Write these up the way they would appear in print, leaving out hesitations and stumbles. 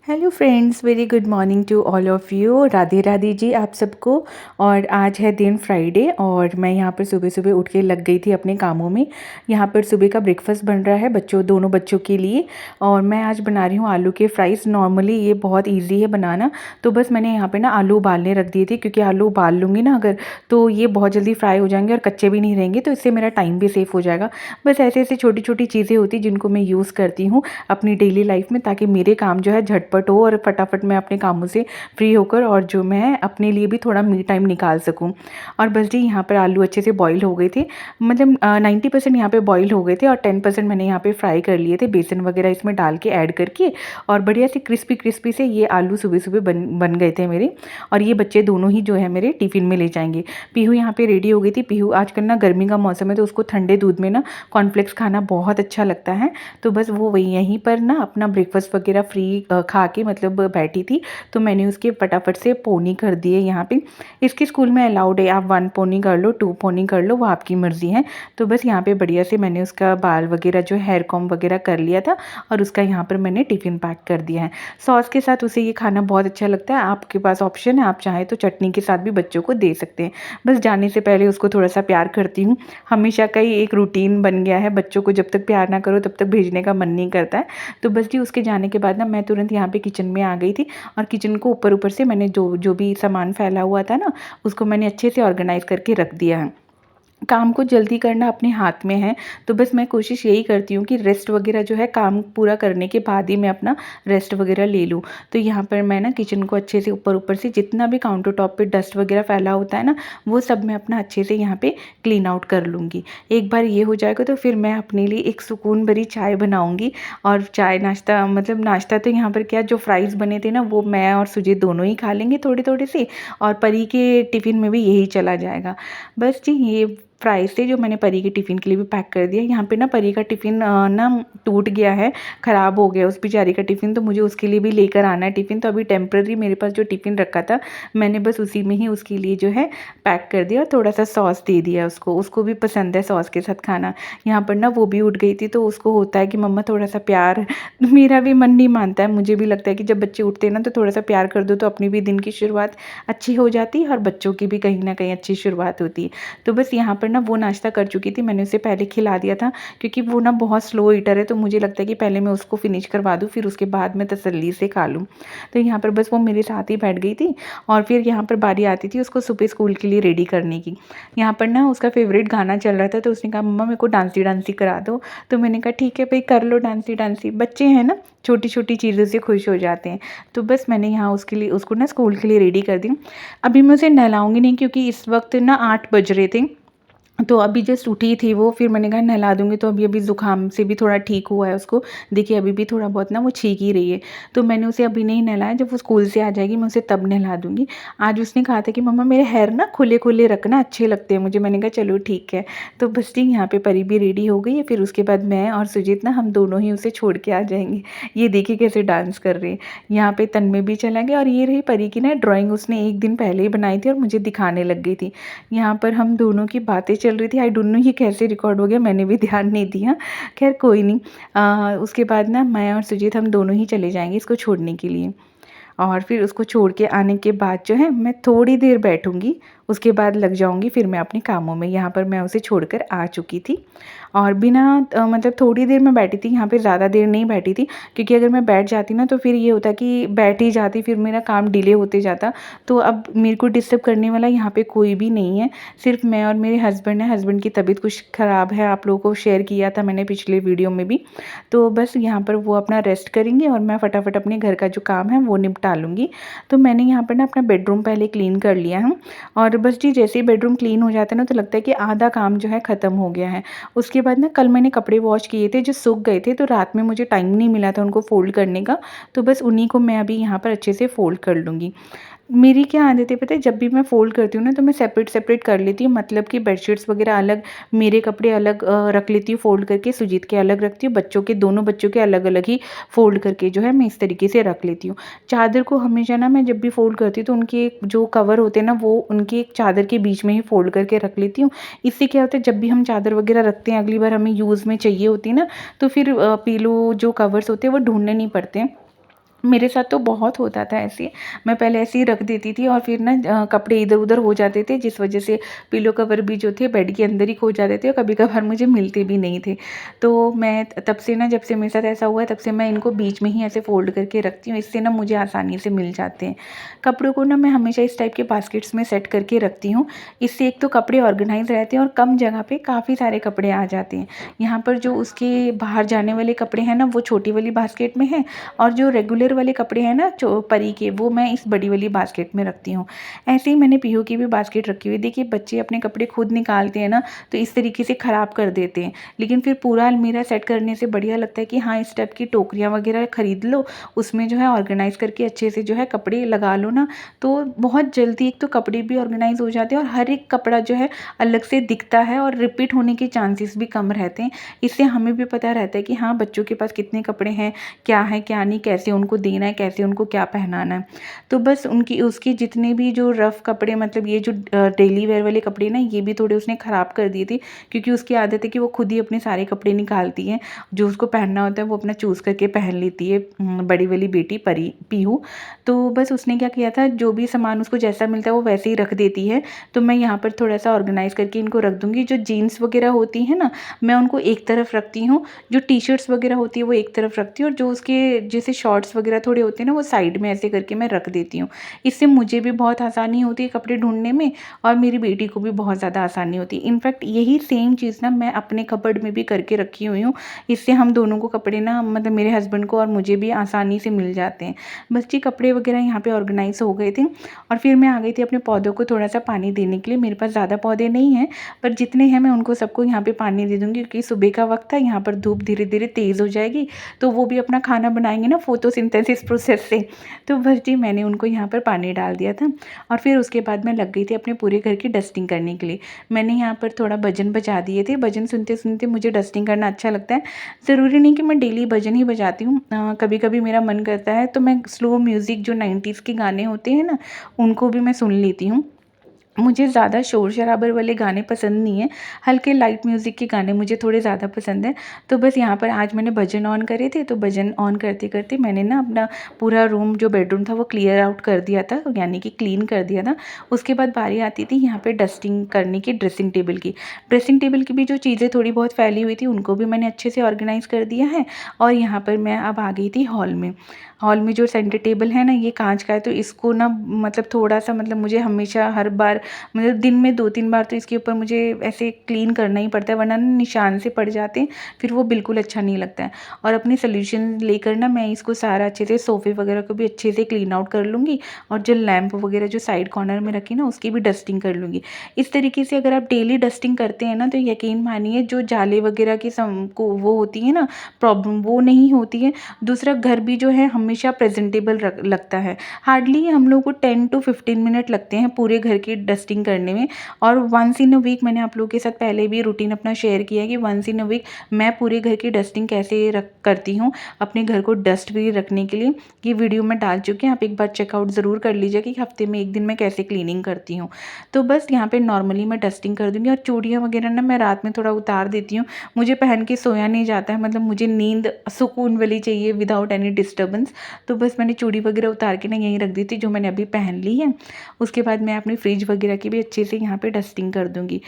Hello friends, very good morning to all of you. Radhe Radhe ji आप सबको। और आज है दिन फ्राइडे और मैं यहाँ पर सुबह सुबह उठ के लग गई थी अपने कामों में। यहाँ पर सुबह का ब्रेकफास्ट बन रहा है दोनों बच्चों के लिए। और मैं आज बना रही हूँ आलू के फ्राइज़। नॉर्मली ये बहुत इजी है बनाना, तो बस मैंने यहाँ पे ना आलू उबालने रख दिए थे, क्योंकि आलू उबाल लूँगी ना अगर, तो ये बहुत जल्दी फ्राई हो जाएंगे और कच्चे भी नहीं रहेंगे, तो इससे मेरा टाइम भी सेव हो जाएगा। बस ऐसे ऐसे छोटी छोटी चीज़ें होती जिनको मैं यूज़ करती हूँ अपनी डेली लाइफ में, ताकि मेरे काम जो है झटपट हो और फटाफट मैं अपने कामों से फ्री होकर और जो मैं अपने लिए भी थोड़ा मी टाइम निकाल सकूं। और बस जी यहाँ पर आलू अच्छे से बॉईल हो गए थे, मतलब 90% यहाँ पे बॉईल हो गए थे और 10% मैंने यहाँ पे फ्राई कर लिए थे बेसन वगैरह इसमें डाल के ऐड करके। और बढ़िया से क्रिस्पी क्रिस्पी से ये आलू सुबह सुबह बन गए थे मेरे। और ये बच्चे दोनों ही जो है मेरे टिफ़िन में ले जाएंगे। पीहू यहाँ पे रेडी हो गई थी। पीहू आजकल ना गर्मी का मौसम है, तो उसको ठंडे दूध में ना कॉर्नफ्लेक्स खाना बहुत अच्छा लगता है। तो बस वो वही यहीं पर ना अपना ब्रेकफास्ट वगैरह फ्री खा के मतलब बैठी थी, तो मैंने उसके फटाफट से पोनी कर दिए यहाँ पे। इसके स्कूल में अलाउड है, आप 1 पोनी कर लो, 2 पोनी कर लो, वो आपकी मर्ज़ी है। तो बस यहाँ पे बढ़िया से मैंने उसका बाल वगैरह जो हेयर कॉम्ब वगैरह कर लिया था और उसका यहाँ पर मैंने टिफ़िन पैक कर दिया है। सॉस के साथ उसे ये खाना बहुत अच्छा लगता है। आपके पास ऑप्शन है, आप चाहें तो चटनी के साथ भी बच्चों को दे सकते हैं। बस जाने से पहले उसको थोड़ा सा प्यार करती हूँ। हमेशा का ही एक रूटीन बन गया है, बच्चों को जब तक प्यार ना करो तब तक भेजने का मन नहीं करता है। तो बस जी उसके जाने के बाद ना मैं तुरंत यहाँ पे किचन में आ गई थी। और किचन को ऊपर ऊपर से मैंने जो जो भी सामान फैला हुआ था ना, उसको मैंने अच्छे से ऑर्गेनाइज़ करके रख दिया है। काम को जल्दी करना अपने हाथ में है, तो बस मैं कोशिश यही करती हूँ कि रेस्ट वगैरह जो है काम पूरा करने के बाद ही मैं अपना रेस्ट वगैरह ले लूँ। तो यहाँ पर मैं ना किचन को अच्छे से ऊपर ऊपर से जितना भी काउंटर टॉप पे डस्ट वगैरह फैला होता है ना, वो सब मैं अपना अच्छे से यहाँ पे क्लीन आउट कर लूँगी। एक बार ये हो जाएगा तो फिर मैं अपने लिए एक सुकून भरी चाय बनाऊँगी। और चाय नाश्ता, मतलब नाश्ता तो यहाँ पर क्या, जो फ्राइज़ बने थे ना वो मैं और सुजीत दोनों ही खा लेंगे थोड़े थोड़े से, और परी के टिफ़िन में भी यही चला जाएगा। बस जी ये फ्राइज़ थे जो मैंने परी के टिफ़िन के लिए भी पैक कर दिया। यहाँ पे ना परी का टिफ़िन ना टूट गया है, ख़राब हो गया उस बेचारी का टिफ़िन, तो मुझे उसके लिए भी लेकर आना है टिफ़िन। तो अभी टेम्पररी मेरे पास जो टिफ़िन रखा था, मैंने बस उसी में ही उसके लिए जो है पैक कर दिया और थोड़ा-सा सॉस दे दिया उसको। उसको भी पसंद है सॉस के साथ खाना। यहाँ पर ना वो भी उठ गई थी, तो उसको होता है कि मम्मा थोड़ा-सा प्यार। मेरा भी मन नहीं मानता है, मुझे भी लगता है कि जब बच्चे उठते हैं ना तो थोड़ा-सा प्यार कर दो तो अपनी भी दिन की शुरुआत अच्छी हो जाती है और बच्चों की भी कहीं न कहीं अच्छी शुरुआत होती है। तो बस यहाँ पर ना वो नाश्ता कर चुकी थी, मैंने उसे पहले खिला दिया था, क्योंकि वो ना बहुत स्लो ईटर है, तो मुझे लगता है कि पहले मैं उसको फिनिश करवा दूँ, फिर उसके बाद मैं तसल्ली से खा लूँ। तो यहाँ पर बस वो मेरे साथ ही बैठ गई थी और फिर यहाँ पर बारी आती थी उसको सुबह स्कूल के लिए रेडी करने की। यहाँ पर ना उसका फेवरेट गाना चल रहा था, तो उसने कहा मम्मा मेरे को डांसी डांसी करा दो। तो मैंने कहा ठीक है भाई, कर लो डांसी डांसी, बच्चे हैं ना, छोटी छोटी चीज़ों से खुश हो जाते हैं। तो बस मैंने यहाँ उसके लिए उसको ना स्कूल के लिए रेडी कर दी। अभी मैं उसे नहलाऊंगी नहीं, क्योंकि इस वक्त ना 8 बज रहे थे, तो अभी जस्ट उठी थी वो, फिर मैंने कहा नहला दूँगी। तो अभी ज़ुकाम से भी थोड़ा ठीक हुआ है उसको। देखिए अभी भी थोड़ा बहुत ना वो छींक ही रही है, तो मैंने उसे अभी नहीं नहलाया, जब वो स्कूल से आ जाएगी मैं उसे तब नहला दूँगी। आज उसने कहा था कि मम्मा मेरे हेयर ना खुले खुले रखना, अच्छे लगते हैं मुझे। मैंने कहा चलो ठीक है। तो बस ठीक यहाँ पे परी भी रेडी हो गई है, फिर उसके बाद मैं और सुजीत ना हम दोनों ही उसे छोड़ के आ जाएंगे। ये देखिए कैसे डांस कर रहे हैं। यहाँ पे तन्मय भी चला गया। और ये रही परी की ना ड्राइंग, उसने एक दिन पहले ही बनाई थी और मुझे दिखाने लग गई थी। यहाँ पर हम दोनों की बातें चल रही थी। आई डोंट नो ये कैसे रिकॉर्ड हो गया, मैंने भी ध्यान नहीं दिया। खैर कोई नहीं। उसके बाद ना मैं और सुजीत हम दोनों ही चले जाएंगे इसको छोड़ने के लिए। और फिर उसको छोड़ के आने के बाद जो है मैं थोड़ी देर बैठूंगी, उसके बाद लग जाऊंगी फिर मैं अपने कामों में। यहाँ पर मैं उसे छोड़कर आ चुकी थी और बिना मतलब थोड़ी देर मैं बैठी थी, यहाँ पे ज़्यादा देर नहीं बैठी थी, क्योंकि अगर मैं बैठ जाती ना तो फिर ये होता कि बैठ ही जाती, फिर मेरा काम डिले होते जाता। तो अब मेरे को डिस्टर्ब करने वाला यहाँ पे कोई भी नहीं है, सिर्फ मैं और मेरे हस्बैंड है। हस्बैंड की तबीयत कुछ ख़राब है, आप लोगों को शेयर किया था मैंने पिछले वीडियो में भी। तो बस यहाँ पर वो अपना रेस्ट करेंगे और मैं फटाफट अपने घर का जो काम है वो निपटा लूँगी। तो मैंने यहाँ पर ना अपना बेडरूम पहले क्लीन कर लिया है, और बस जी जैसे ही बेडरूम क्लीन हो जाता है ना तो लगता है कि आधा काम जो है ख़त्म हो गया है। उसके बाद ना कल मैंने कपड़े वॉश किए थे जो सूख गए थे, तो रात में मुझे टाइम नहीं मिला था उनको फ़ोल्ड करने का, तो बस उन्हीं को मैं अभी यहाँ पर अच्छे से फ़ोल्ड कर लूँगी। मेरी क्या आदत है पता है, जब भी मैं फ़ोल्ड करती हूँ ना तो मैं सेपरेट सेपरेट कर लेती हूँ, मतलब कि बेडशीट्स वगैरह अलग, मेरे कपड़े अलग रख लेती हूँ फ़ोल्ड करके, सुजीत के अलग रखती हूँ, बच्चों के दोनों बच्चों के अलग अलग ही फ़ोल्ड करके जो है मैं इस तरीके से रख लेती हूँ। चादर को हमेशा ना मैं जब भी फ़ोल्ड करती हूँ तो उनके जो कवर होते हैं ना वो उनके एक चादर के बीच में ही फ़ोल्ड करके रख लेती हूँ। इससे क्या होता है, जब भी हम चादर वगैरह रखते हैं अगली बार हमें यूज़ में चाहिए होती है ना, तो फिर पीलो जो कवर्स होते हैं वो ढूंढने नहीं पड़ते हैं। मेरे साथ तो बहुत होता था ऐसे। मैं पहले ऐसे ही रख देती थी और फिर ना कपड़े इधर-उधर हो जाते थे, जिस वज़ह से पिलो कवर भी जो थे बेड के अंदर ही खो जाते थे और कभी-कभार मुझे मिलते भी नहीं थे। तो मैं तब से ना, जब से मेरे साथ ऐसा हुआ है, तब से मैं इनको बीच में ही ऐसे फ़ोल्ड करके रखती हूँ, इससे ना मुझे आसानी से मिल जाते हैं। कपड़ों को ना मैं हमेशा इस टाइप के बास्केट्स में सेट करके रखती हूँ। इससे एक तो कपड़े ऑर्गेनाइज़ रहते हैं और कम जगह पे काफ़ी सारे कपड़े आ जाते हैं। यहाँ पर जो उसके बाहर जाने वाले कपड़े हैं ना, वो छोटी वाली बास्केट में हैं, और जो रेगुलर वाले कपड़े हैं ना जो परी के, वो मैं इस बड़ी वाली बास्केट में रखती हूँ। ऐसे ही मैंने पीहू की भी बास्केट रखी हुई है। देखिए, बच्चे अपने कपड़े खुद निकालते हैं ना, तो इस तरीके से ख़राब कर देते हैं। लेकिन फिर पूरा अलमीरा सेट करने से बढ़िया लगता है कि हाँ, इस टाइप की टोकरियाँ वगैरह खरीद लो, उसमें जो है ऑर्गेनाइज़ करके अच्छे से जो है कपड़े लगा लो ना, तो बहुत जल्दी एक तो कपड़े भी ऑर्गेनाइज़ हो जाते हैं और हर एक कपड़ा जो है अलग से दिखता है और रिपीट होने के चांसेस भी कम रहते हैं। इससे हमें भी पता रहता है कि हाँ, बच्चों के पास कितने कपड़े हैं, क्या है, क्या नहीं, कैसे उनको देना है, कैसे उनको क्या पहनाना है। तो बस उनकी उसके जितने भी जो रफ़ कपड़े, मतलब ये जो डेली वेयर वाले कपड़े ना, ये भी थोड़े उसने ख़राब कर दिए थे, क्योंकि उसकी आदत है कि वो खुद ही अपने सारे कपड़े निकालती है। जो उसको पहनना होता है वो अपना चूज़ करके पहन लेती है, बड़ी वाली बेटी परी पीहू। तो बस उसने क्या किया था, जो भी सामान उसको जैसा मिलता है वो वैसे ही रख देती है। तो मैं यहाँ पर थोड़ा-सा ऑर्गेनाइज़ करके इनको रख दूँगी। जो जीन्स वग़ैरह होती है ना, मैं उनको एक तरफ रखती हूँ, जो टी-शर्ट्स वग़ैरह होती है वो एक तरफ रखती हूँ, और जो उसके जैसे शॉर्ट्स वग़ैरह थोड़े होते हैं ना, वो साइड में ऐसे करके मैं रख देती हूँ। इससे मुझे भी बहुत आसानी होती है कपड़े ढूँढने में, और मेरी बेटी को भी बहुत ज़्यादा आसानी होती है। इनफैक्ट यही सेम चीज़ ना मैं अपने कबर्ड में भी करके रखी हुई हूँ। इससे हम दोनों को कपड़े ना, मतलब मेरे हस्बैंड को और मुझे भी आसानी से मिल जाते हैं। बस जी, कपड़े वग़ैरह यहाँ पे ऑर्गेनाइज़ हो गए थे, और फिर मैं आ गई थी अपने पौधों को थोड़ा-सा पानी देने के लिए। मेरे पास ज़्यादा पौधे नहीं हैं, पर जितने हैं मैं उनको सबको यहाँ पे पानी दे दूँगी, क्योंकि सुबह का वक़्त है, यहाँ पर धूप धीरे-धीरे तेज़ हो जाएगी, तो वो भी अपना खाना बनाएँगे ना फ़ोटोसिंथेसिस प्रोसेस से। तो बस जी, मैंने उनको यहाँ पर पानी डाल दिया था, और फिर उसके बाद मैं लग गई थी अपने पूरे घर की डस्टिंग करने के लिए। मैंने यहाँ पर थोड़ा भजन बजा दिए थे। भजन सुनते-सुनते मुझे डस्टिंग करना अच्छा लगता है। ज़रूरी नहीं कि मैं डेली भजन ही बजाती हूँ। कभी-कभी मेरा मन करता है तो मैं स्लो म्यूज़िक, जो 90s के गाने होते हैं ना, उनको भी मैं सुन लेती हूँ। मुझे ज़्यादा शोर-शराबर वाले गाने पसंद नहीं हैं, हल्के लाइट म्यूज़िक के गाने मुझे थोड़े ज़्यादा पसंद हैं। तो बस यहाँ पर आज मैंने भजन ऑन करे थे, तो भजन ऑन करते-करते मैंने ना अपना पूरा रूम, जो बेडरूम था, वो क्लियर आउट कर दिया था, यानी कि क्लीन कर दिया था। उसके बाद बारी आती थी यहाँ पे डस्टिंग करने की ड्रेसिंग टेबल की। ड्रेसिंग टेबल की भी जो चीज़ें थोड़ी बहुत फैली हुई थी, उनको भी मैंने अच्छे से ऑर्गेनाइज़ कर दिया है, और यहाँ पर मैं अब आ गई थी हॉल में। हॉल में जो सेंटर टेबल है ना, ये काँच का है, तो इसको ना, मतलब थोड़ा-सा, मतलब मुझे हमेशा हर बार, मतलब दिन में 2-3 बार तो इसके ऊपर मुझे ऐसे क्लीन करना ही पड़ता है, वरना ना निशान से पड़ जाते हैं, फिर वो बिल्कुल अच्छा नहीं लगता है। और अपनी सॉल्यूशन लेकर ना मैं इसको सारा अच्छे से, सोफ़े वगैरह को भी अच्छे से क्लीन आउट कर लूँगी, और जो लैंप वगैरह जो साइड कॉर्नर में रखी ना, उसकी भी डस्टिंग कर लूँगी। इस तरीके से अगर आप डेली डस्टिंग करते हैं ना, तो यकीन मानिए जो जाले वगैरह की को वो होती है ना प्रॉब्लम, वो नहीं होती है। दूसरा, घर भी जो है हमेशा प्रेजेंटेबल लगता है। हार्डली हम लोग को 10 टू 15 मिनट लगते हैं पूरे घर की डस्टिंग करने में। और वंस इन अ वीक, मैंने आप लोगों के साथ पहले भी रूटीन अपना शेयर किया है कि वंस इन अ वीक मैं पूरे घर की डस्टिंग कैसे करती हूँ, अपने घर को डस्ट फ्री रखने के लिए। ये वीडियो मैं डाल चुकी हूँ, आप एक बार चेकआउट ज़रूर कर लीजिए कि हफ्ते में 1 दिन मैं कैसे क्लीनिंग करती हूँ। तो बस यहाँ पे नॉर्मली मैं डस्टिंग कर दूँगी, और चूड़ियाँ वगैरह ना मैं रात में थोड़ा उतार देती हूँ। मुझे पहन के सोया नहीं जाता है, मतलब मुझे नींद सुकून वाली चाहिए, विदाउट एनी डिस्टर्बेंस। तो बस मैंने चूड़ी वगैरह उतार के ना यहीं रख दी थी, जो मैंने अभी पहन ली है। उसके बाद मैं अपनी फ्रिज वगैरह की भी अच्छे से यहाँ पे डस्टिंग कर दूँगी।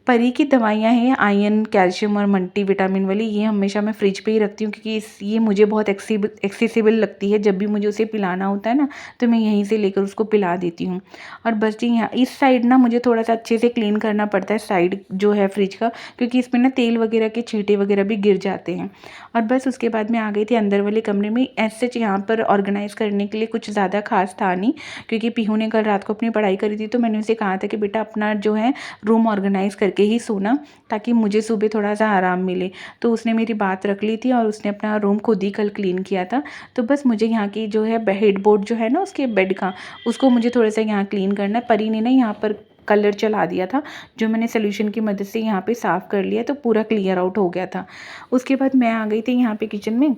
परी की दवाइयाँ हैं आयरन, कैल्शियम और मल्टीविटामिन वाली, ये हमेशा मैं फ्रिज पे ही रखती हूँ, क्योंकि ये मुझे बहुत एक्सेसिबल लगती है। जब भी मुझे उसे पिलाना होता है ना, तो मैं यहीं से लेकर उसको पिला देती हूँ। और बस जी, यहाँ इस साइड ना मुझे थोड़ा-सा अच्छे से क्लीन करना पड़ता है, साइड जो है फ्रिज का, क्योंकि इसमें ना तेल वगैरह के छींटे वगैरह भी गिर जाते हैं। और बस उसके बाद मैं आ गई थी अंदर वाले कमरे में। एज़ सच यहाँ पर ऑर्गेनाइज़ करने के लिए कुछ ज़्यादा ख़ास था नहीं, क्योंकि पीहू ने कल रात को अपनी पढ़ाई करी थी, तो मैंने उसे कहा था कि बेटा अपना जो है रूम ऑर्गेनाइज़ करके ही सोना, ताकि मुझे सुबह थोड़ा-सा आराम मिले। तो उसने मेरी बात रख ली थी, और उसने अपना रूम खुद ही कल क्लीन किया था। तो बस मुझे यहाँ की जो है हेडबोर्ड जो है ना उसके बेड का, उसको मुझे थोड़ा-सा यहाँ क्लीन करना है। परी ने ना यहाँ पर कलर चला दिया था, जो मैंने सॉल्यूशन की मदद से यहाँ पे साफ़ कर लिया, तो पूरा क्लियर आउट हो गया था। उसके बाद मैं आ गई थी यहाँ पे किचन में।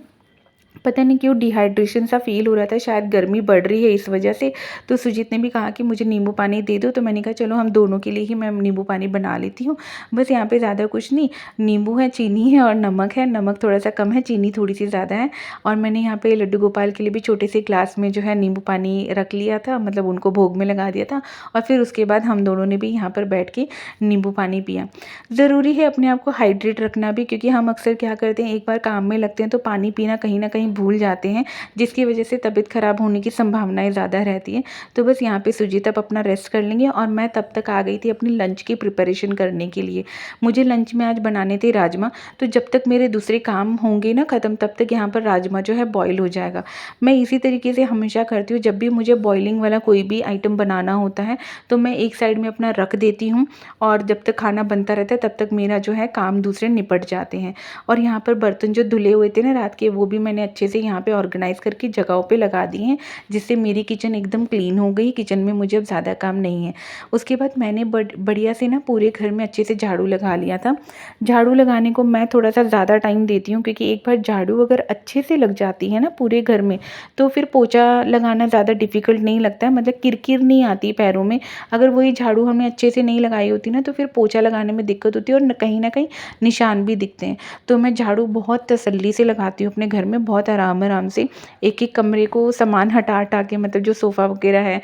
पता नहीं क्यों डिहाइड्रेशन सा फ़ील हो रहा था, शायद गर्मी बढ़ रही है इस वजह से। तो सुजीत ने भी कहा कि मुझे नींबू पानी दे दो, तो मैंने कहा चलो हम दोनों के लिए ही मैं नींबू पानी बना लेती हूँ। बस यहाँ पे ज़्यादा कुछ नहीं, नींबू है, चीनी है और नमक है। नमक थोड़ा-सा कम है, चीनी थोड़ी-सी ज़्यादा है। और मैंने यहाँ पे लड्डू गोपाल के लिए भी छोटे से ग्लास में जो है नींबू पानी रख लिया था, मतलब उनको भोग में लगा दिया था। और फिर उसके बाद हम दोनों ने भी यहाँ पर बैठ के नींबू पानी पिया। ज़रूरी है अपने आप को हाइड्रेट रखना भी, क्योंकि हम अक्सर क्या करते हैं, एक बार काम में लगते हैं तो पानी पीना कहीं न कहीं भूल जाते हैं, जिसकी वजह से तबीयत ख़राब होने की संभावनाएँ ज़्यादा रहती हैं। तो बस यहाँ पे सुजीत अब अपना रेस्ट कर लेंगे और मैं तब तक आ गई थी अपनी लंच की प्रिपरेशन करने के लिए। मुझे लंच में आज बनाने थे राजमा, तो जब तक मेरे दूसरे काम होंगे ना ख़त्म, तब तक यहाँ पर राजमा जो है बॉयल हो जाएगा। मैं इसी तरीके से हमेशा करती हूँ, जब भी मुझे बॉइलिंग वाला कोई भी आइटम बनाना होता है, तो मैं एक साइड में अपना रख देती हूँ और जब तक खाना बनता रहता है तब तक मेरा जो है काम दूसरे निपट जाते हैं। और यहाँ पर बर्तन जो धुले हुए थे ना रात के, वो भी मैंने अच्छे से यहाँ पे ऑर्गेनाइज़ करके जगहों पे लगा दिए हैं, जिससे मेरी किचन एकदम क्लीन हो गई। किचन में मुझे अब ज़्यादा काम नहीं है। उसके बाद मैंने बढ़िया से ना पूरे घर में अच्छे से झाड़ू लगा लिया था। झाड़ू लगाने को मैं थोड़ा-सा ज़्यादा टाइम देती हूँ, क्योंकि एक बार झाड़ू अगर अच्छे से लग जाती है ना पूरे घर में, तो फिर पोछा लगाना ज़्यादा डिफ़िकल्ट नहीं लगता है, मतलब किरकिर नहीं आती पैरों में। अगर वही झाड़ू हमने अच्छे से नहीं लगाई होती ना, तो फिर पोछा लगाने में दिक्कत होती है और कहीं न कहीं निशान भी दिखते हैं। तो मैं झाड़ू बहुत तसल्ली से लगाती हूँ अपने घर में, बहुत आराम-आराम से। एक-एक कमरे को सामान हटा-हटा के, मतलब जो सोफ़ा वगैरह है,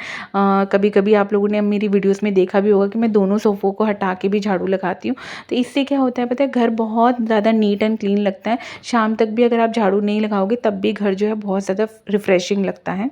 कभी-कभी आप लोगों ने मेरी वीडियोज़ में देखा भी होगा कि मैं दोनों सोफ़ों को हटा के भी झाड़ू लगाती हूँ। तो इससे क्या होता है पता है, घर बहुत ज़्यादा नीट एंड क्लीन लगता है। शाम तक भी अगर आप झाड़ू नहीं लगाओगे तब भी घर जो है बहुत ज़्यादा रिफ्रेशिंग लगता है।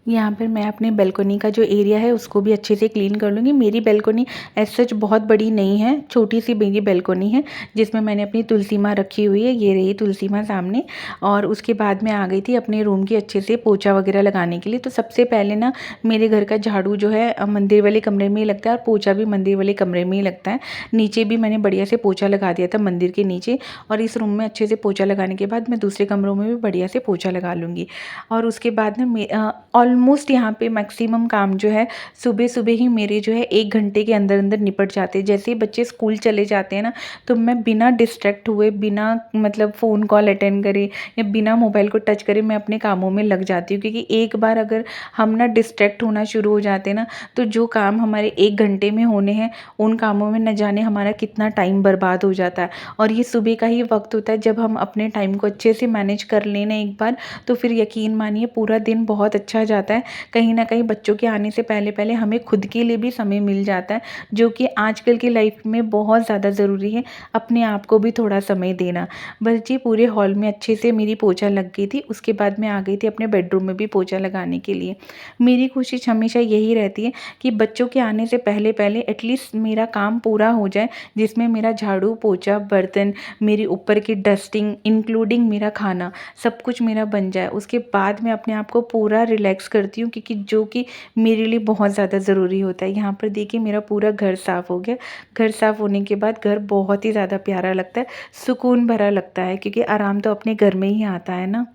यहाँ पर मैं अपने बालकनी का जो एरिया है उसको भी अच्छे से क्लीन कर लूँगी। मेरी बालकनी एज़ सच बहुत बड़ी नहीं है, छोटी-सी मेरी बालकनी है, जिसमें मैंने अपनी तुलसी माँ रखी हुई है। ये रही तुलसी माँ सामने। और उसके बाद मैं आ गई थी अपने रूम की अच्छे से पोछा वगैरह लगाने के लिए। तो सबसे पहले ना मेरे घर का झाड़ू जो है मंदिर वाले कमरे में ही लगता है और पोछा भी मंदिर वाले कमरे में ही लगता है। नीचे भी मैंने बढ़िया से पोछा लगा दिया था मंदिर के नीचे, और इस रूम में अच्छे से पोछा लगाने के बाद मैं दूसरे कमरों में भी बढ़िया से पोछा लगा लूँगी। और उसके बाद ना ऑलमोस्ट यहाँ पे मैक्सिमम काम जो है सुबह-सुबह ही मेरे जो है 1 घंटे के अंदर-अंदर निपट जाते हैं। जैसे ही बच्चे स्कूल चले जाते हैं ना, तो मैं बिना डिस्ट्रैक्ट हुए, बिना मतलब फ़ोन कॉल अटेंड करे या बिना मोबाइल को टच करे मैं अपने कामों में लग जाती हूँ। क्योंकि एक बार अगर हम ना डिस्ट्रैक्ट होना शुरू हो जाते हैं ना, तो जो काम हमारे 1 घंटे में होने हैं, उन कामों में न जाने हमारा कितना टाइम बर्बाद हो जाता है। और ये सुबह का ही वक़्त होता है जब हम अपने टाइम को अच्छे से मैनेज कर लें ना एक बार, तो फिर यकीन मानिए पूरा दिन बहुत अच्छा जाता है। कहीं न कहीं बच्चों के आने से पहले-पहले हमें खुद के लिए भी समय मिल जाता है, जो कि आजकल की लाइफ में बहुत ज़्यादा ज़रूरी है, अपने आप को भी थोड़ा समय देना। बस जी पूरे हॉल में अच्छे से मेरी पोछा लग गई थी, उसके बाद मैं आ गई थी अपने बेडरूम में भी पोछा लगाने के लिए। मेरी कोशिश हमेशा यही रहती है कि बच्चों के आने से पहले-पहले एटलीस्ट मेरा काम पूरा हो जाए, जिसमें मेरा झाड़ू, पोछा, बर्तन, मेरी ऊपर की डस्टिंग इंक्लूडिंग मेरा खाना, सब कुछ मेरा बन जाए। उसके बाद मैं अपने आप को पूरा रिलैक्स करती हूँ, क्योंकि जो कि मेरे लिए बहुत ज़्यादा ज़रूरी होता है। यहाँ पर देखिए मेरा पूरा घर साफ़ हो गया। घर साफ़ होने के बाद घर बहुत ही ज़्यादा प्यारा लगता है, सुकून भरा लगता है, क्योंकि आराम तो अपने घर में ही आता है ना।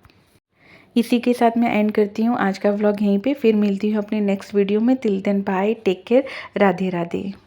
इसी के साथ मैं एंड करती हूँ आज का व्लॉग यहीं पे। फिर मिलती हूँ अपने नेक्स्ट वीडियो में। Till then bye, take care, Radhe Radhe.